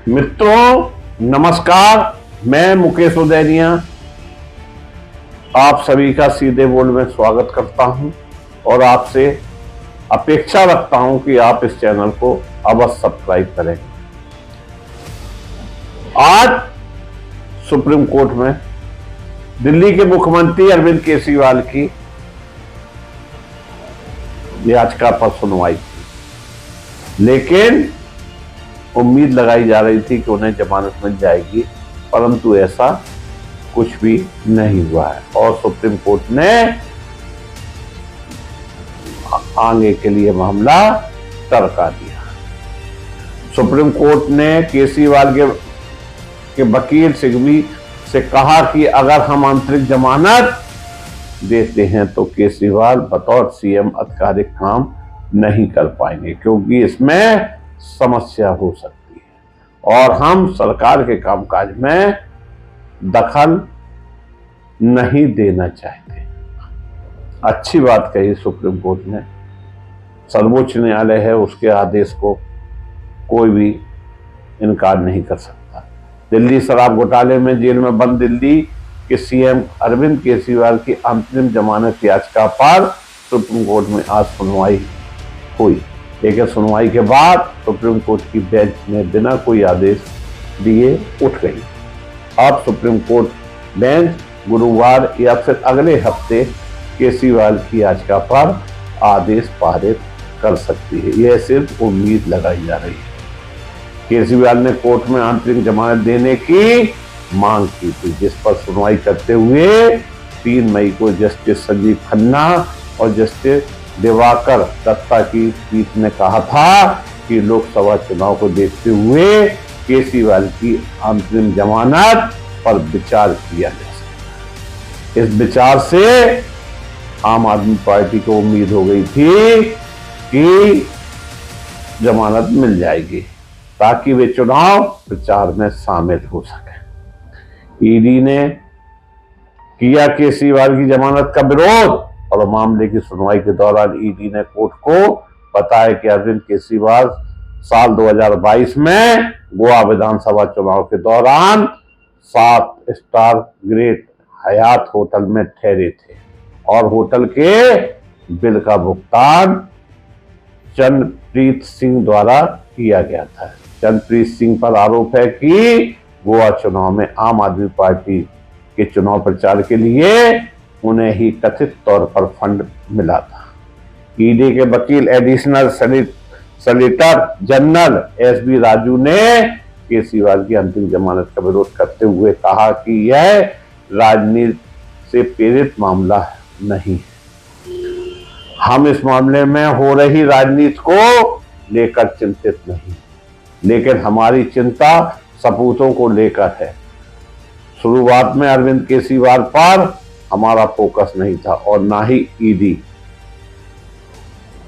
मित्रों नमस्कार, मैं मुकेश उदैनिया आप सभी का सीधे बोल में स्वागत करता हूं और आपसे अपेक्षा रखता हूं कि आप इस चैनल को अवश्य सब्सक्राइब करें। आज सुप्रीम कोर्ट में दिल्ली के मुख्यमंत्री अरविंद केजरीवाल की याचिका पर सुनवाई थी, लेकिन उम्मीद लगाई जा रही थी कि उन्हें जमानत मिल जाएगी, परंतु ऐसा कुछ भी नहीं हुआ है और सुप्रीम कोर्ट ने आगे के लिए मामला टरका दिया। सुप्रीम कोर्ट ने केजरीवाल के वकील सिंघवी से कहा कि अगर हम आंतरिक जमानत देते हैं तो केजरीवाल बतौर सीएम आधिकारिक काम नहीं कर पाएंगे, क्योंकि इसमें समस्या हो सकती है और हम सरकार के कामकाज में दखल नहीं देना चाहते। अच्छी बात कही सुप्रीम कोर्ट ने। सर्वोच्च न्यायालय है, उसके आदेश को कोई भी इनकार नहीं कर सकता। दिल्ली शराब घोटाले में जेल में बंद दिल्ली के सीएम अरविंद केजरीवाल की अंतरिम जमानत याचिका पर सुप्रीम कोर्ट में आज सुनवाई हुई, लेकिन सुनवाई के बाद सुप्रीम कोर्ट की बेंच ने बिना कोई आदेश दिए उठ गई। अब सुप्रीम कोर्ट बेंच गुरुवार या फिर अगले हफ्ते केजरीवाल की याचिका पर आदेश पारित कर सकती है, यह सिर्फ उम्मीद लगाई जा रही है। केजरीवाल ने कोर्ट में आंतरिक जमानत देने की मांग की थी, जिस पर सुनवाई करते हुए 3 मई को जस्टिस संजीव खन्ना और जस्टिस दिवाकर दत्ता की पीठ ने कहा था कि लोकसभा चुनाव को देखते हुए केजरीवाल की अंतरिम जमानत पर विचार किया जा सकता है। इस विचार से आम आदमी पार्टी को उम्मीद हो गई थी कि जमानत मिल जाएगी ताकि वे चुनाव प्रचार में शामिल हो सके। ईडी ने किया केजरीवाल की जमानत का विरोध और मामले की सुनवाई के दौरान ईडी ने कोर्ट को बताया कि अरविंद केजरीवाल साल 2022 में गोवा विधानसभा चुनाव के दौरान 7 स्टार ग्रेट हयात होटल में ठहरे थे और होटल के बिल का भुगतान चंद्रप्रीत सिंह द्वारा किया गया था। चंद्रप्रीत सिंह पर आरोप है कि गोवा चुनाव में आम आदमी पार्टी के चुनाव प्रचार के लिए उन्हें ही कथित तौर पर फंड मिला था। ईडी के वकील additional solicitor general SB Raju ने केजरीवाल की अंतिम जमानत का विरोध करते हुए कहा कि यह राजनीति से प्रेरित मामला नहीं है। हम इस मामले में हो रही राजनीति को लेकर चिंतित नहीं, लेकिन हमारी चिंता सबूतों को लेकर है। शुरुआत में अरविंद केजरीवाल पर हमारा फोकस नहीं था और ना ही ईडी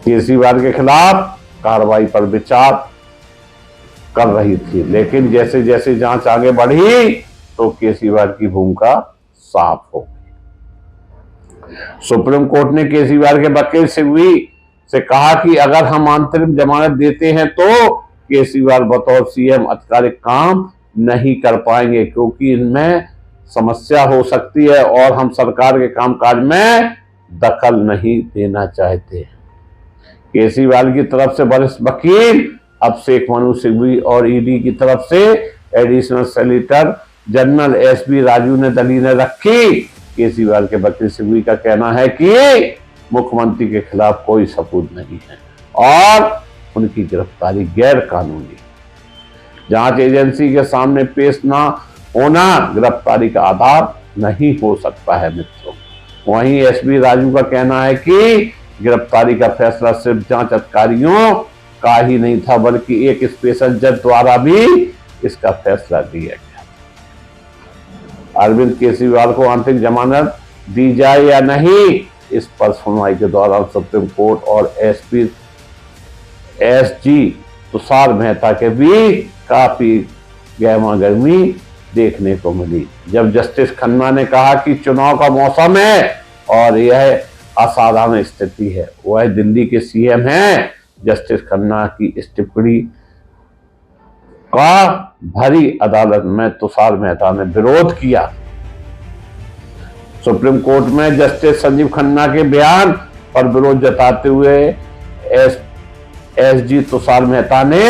केजरीवाल के खिलाफ कार्रवाई पर विचार कर रही थी, लेकिन जैसे जैसे जांच आगे बढ़ी तो केजरीवाल की भूमिका साफ हो गई। सुप्रीम कोर्ट ने केजरीवाल के वकील सिंघवी से कहा कि अगर हम आंतरिक जमानत देते हैं तो केजरीवाल बतौर सीएम आधिकारिक काम नहीं कर पाएंगे, क्योंकि इनमें समस्या हो सकती है और हम सरकार के कामकाज में दखल नहीं देना चाहते। केजरीवाल की तरफ से वरिष्ठ वकील अभिषेक मनु सिंघवी और ईडी की तरफ से additional solicitor general SB Raju ने दलीलें रखी। केजरीवाल के वकील सिंघवी का कहना है कि मुख्यमंत्री के खिलाफ कोई सबूत नहीं है और उनकी गिरफ्तारी गैर कानूनी, जांच एजेंसी के सामने पेश ना होना गिरफ्तारी का आधार नहीं हो सकता है। मित्रों, वहीं एसबी राजू का कहना है कि गिरफ्तारी का फैसला सिर्फ जांच अधिकारियों का ही नहीं था, बल्कि एक स्पेशल जज द्वारा भी इसका फैसला दिया गया। अरविंद केजरीवाल को आंतरिक जमानत दी जाए या नहीं, इस पर सुनवाई के दौरान सुप्रीम कोर्ट और एसजी तुषार मेहता के भी काफी गहमागर्मी देखने को मिली। जब जस्टिस खन्ना ने कहा कि चुनाव का मौसम है और यह असाधारण स्थिति है, वह दिल्ली के सीएम हैं, जस्टिस खन्ना की इस टिप्पणी का भरी अदालत में तुषार मेहता ने विरोध किया। सुप्रीम कोर्ट में जस्टिस संजीव खन्ना के बयान पर विरोध जताते हुए एसजी तुषार मेहता ने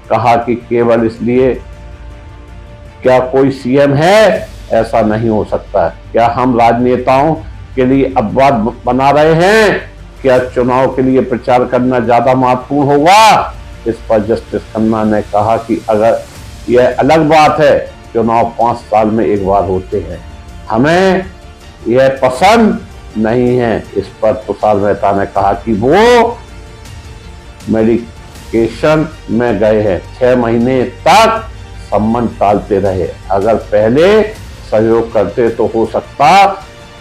कहा कि केवल इसलिए क्या कोई सीएम है ऐसा नहीं हो सकता। क्या हम राजनेताओं के लिए अपवाद बना रहे हैं? क्या चुनाव के लिए प्रचार करना ज्यादा महत्वपूर्ण होगा? इस पर जस्टिस खन्ना ने कहा कि अगर यह अलग बात है, चुनाव 5 साल में एक बार होते हैं, हमें यह पसंद नहीं है। इस पर तुषार मेहता ने कहा कि वो मेडिकेशन में गए हैं, 6 महीने तक सम्मान टालते रहे। अगर पहले सहयोग करते तो हो सकता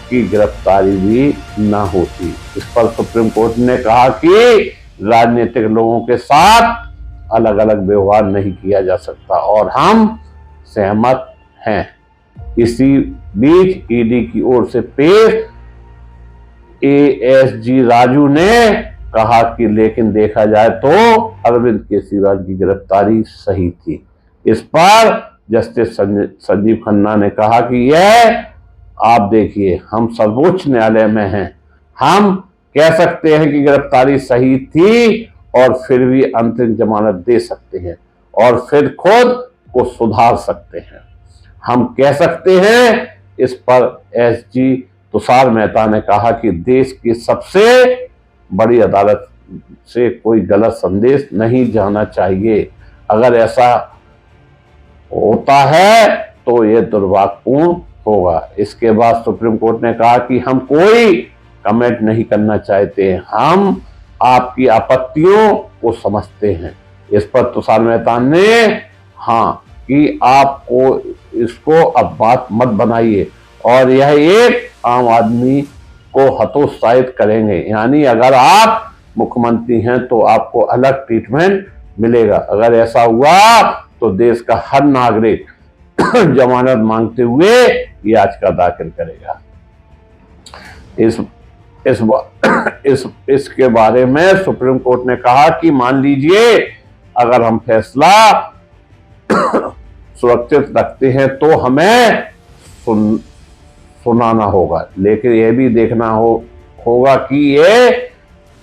कि गिरफ्तारी भी न होती। इस पर सुप्रीम कोर्ट ने कहा कि राजनीतिक लोगों के साथ अलग अलग व्यवहार नहीं किया जा सकता और हम सहमत हैं। इसी बीच ईडी की ओर से पेश एएसजी राजू ने कहा कि लेकिन देखा जाए तो अरविंद केजरीवाल की गिरफ्तारी सही थी। इस पर जस्टिस संजीव खन्ना ने कहा कि यह आप देखिए, हम सर्वोच्च न्यायालय में हैं, हम कह सकते हैं कि गिरफ्तारी सही थी और फिर भी अंतरिम जमानत दे सकते हैं और फिर खुद को सुधार सकते हैं, हम कह सकते हैं। इस पर एसजी तुषार मेहता ने कहा कि देश की सबसे बड़ी अदालत से कोई गलत संदेश नहीं जाना चाहिए। अगर ऐसा होता है तो यह दुर्भाग्यपूर्ण होगा। इसके बाद सुप्रीम कोर्ट ने कहा कि हम कोई कमेंट नहीं करना चाहते हैं, हम आपकी आपत्तियों को समझते हैं। इस पर तुषार मेहता ने हाँ कि आपको इसको अब बात मत बनाइए और यह एक आम आदमी को हतोत्साहित करेंगे, यानी अगर आप मुख्यमंत्री हैं तो आपको अलग ट्रीटमेंट मिलेगा। अगर ऐसा हुआ तो देश का हर नागरिक जमानत मांगते हुए याचिका दाखिल करेगा। इसके बारे में सुप्रीम कोर्ट ने कहा कि मान लीजिए अगर हम फैसला सुरक्षित रखते हैं तो हमें सुनाना होगा, लेकिन यह भी देखना होगा कि ये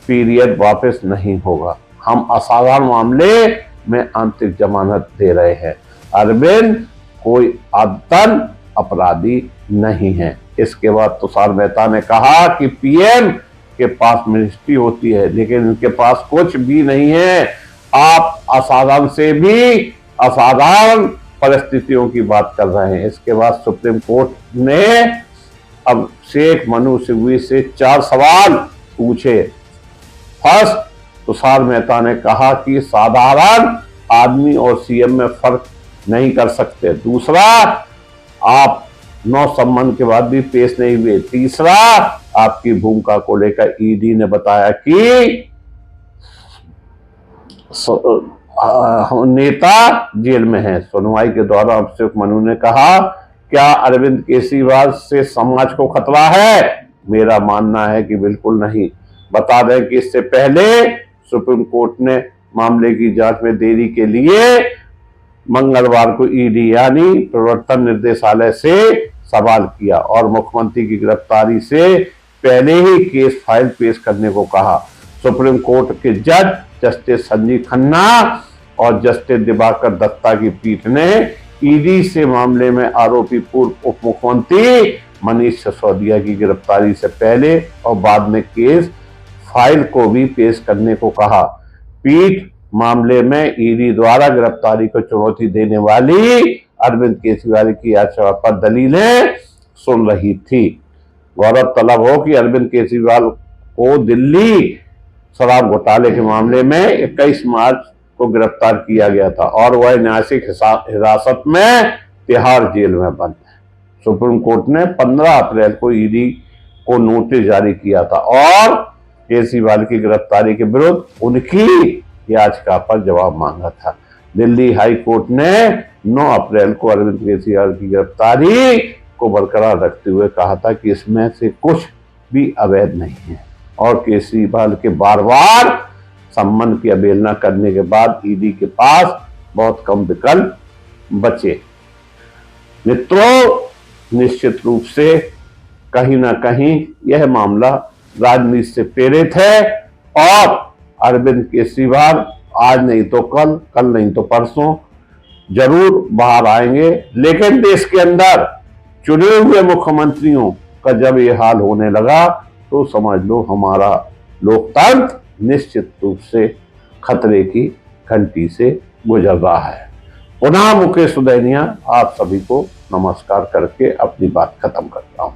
पीरियड वापस नहीं होगा। हम असाधारण मामले में आंतरिक जमानत दे रहे हैं। अरविंद कोई आदतन अपराधी नहीं है। इसके बाद तुषार मेहता ने कहा कि पीएम के पास मिनिस्ट्री होती है लेकिन इनके पास कुछ भी नहीं है। आप असाधारण से भी असाधारण परिस्थितियों की बात कर रहे हैं। इसके बाद सुप्रीम कोर्ट ने अब शेख मनु सिंघवी से 4 सवाल पूछे। फर्स्ट, तुषार मेहता ने कहा कि साधारण आदमी और सीएम में फर्क नहीं कर सकते। दूसरा, आप 9 सम्मन के बाद भी पेश नहीं हुए। तीसरा, आपकी भूमिका को लेकर ईडी ने बताया कि नेता जेल में है। सुनवाई के दौरान शेख मनु ने कहा, क्या अरविंद केजरीवाल से समाज को खतरा है? मेरा मानना है कि बिल्कुल नहीं। बता दें कि इससे पहले सुप्रीम कोर्ट ने मामले की जांच में देरी के लिए मंगलवार को ईडी यानी प्रवर्तन निर्देशालय से सवाल किया और मुख्यमंत्री की गिरफ्तारी से पहले ही केस फाइल पेश करने को कहा। सुप्रीम कोर्ट के जज जस्टिस संजीव खन्ना और जस्टिस दिवाकर दत्ता की पीठ ने ईडी से मामले में आरोपी पूर्व उप मुख्यमंत्री मनीष सिसोदिया की गिरफ्तारी से पहले और बाद में केस फाइल को भी पेश करने को कहा। पीठ मामले में ईडी द्वारा गिरफ्तारी को चुनौती देने वाली अरविंद केजरीवाल की याचिका पर दलीलें सुन रही थी। गौरव तलब हो कि अरविंद केजरीवाल को दिल्ली शराब घोटाले के मामले में 21 मार्च को गिरफ्तार किया गया था और वह न्यायिक हिरासत में तिहाड़ जेल में बंद है। सुप्रीम कोर्ट ने 15 अप्रैल को ईडी को नोटिस जारी किया था और केजरीवाल की गिरफ्तारी के विरुद्ध उनकी याचिका पर जवाब मांगा था। दिल्ली हाई कोर्ट ने 9 अप्रैल को अरविंद केजरीवाल की गिरफ्तारी को बरकरार रखते हुए कहा था कि इसमें से कुछ भी अवैध नहीं है और केजरीवाल के बार बार सम्मन की अवहेलना करने के बाद ईडी के पास बहुत कम विकल्प बचे। मित्रों, निश्चित रूप से कहीं ना कहीं यह मामला राजनीति से प्रेरित है और अरविंद केजरीवाल आज नहीं तो कल, कल नहीं तो परसों जरूर बाहर आएंगे। लेकिन देश के अंदर चुने हुए मुख्यमंत्रियों का जब ये हाल होने लगा तो समझ लो हमारा लोकतंत्र निश्चित रूप से खतरे की घंटी से गुजर रहा है। पुनः मुकेश सुदैनिया आप सभी को नमस्कार करके अपनी बात खत्म करता हूं।